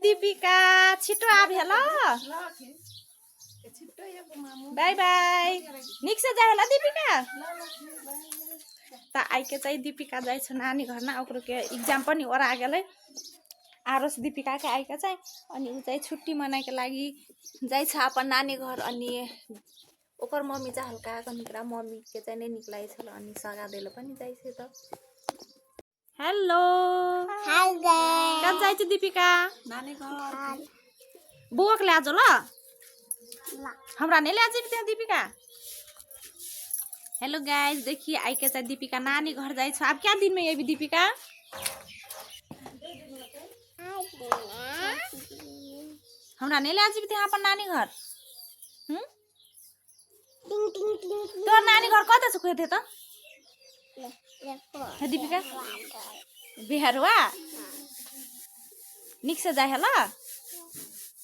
दीपिका छिटो आ भेल bye by Nick से जाए दीपिका त आइके चाहिँ दीपिका जाइ छ नानी घरमा ओकरो के एग्जाम पनि ओरा गेलै आरोस दीपिका के आइके चाहिँ अनि उ चाहिँ छुट्टी मनाए के लागि जाइ छ अपन नानी घर अनि ओकर मम्मी चाहिँ हल्का कनिकरा मम्मी के चाहिँ नै निक लागै छ अनि सगा देले पनि जाइ छ त हेलो हाय गाइस कहाँ जाइ छ दीपिका नानी घर बुक ले आज ल हमरा नहीं ले आज त्यहाँ दीपिका हेलो गाइस देखिए आई के साथ दीपिका नानी घर जाइ छ अब क्या दिन में ये भी दीपिका हमरा नहीं ले आज भी त्यहाँ अपन नानी घर तोर नानी घर कता छ खोते त दीपिका बिहार हुआ निक से जाए ल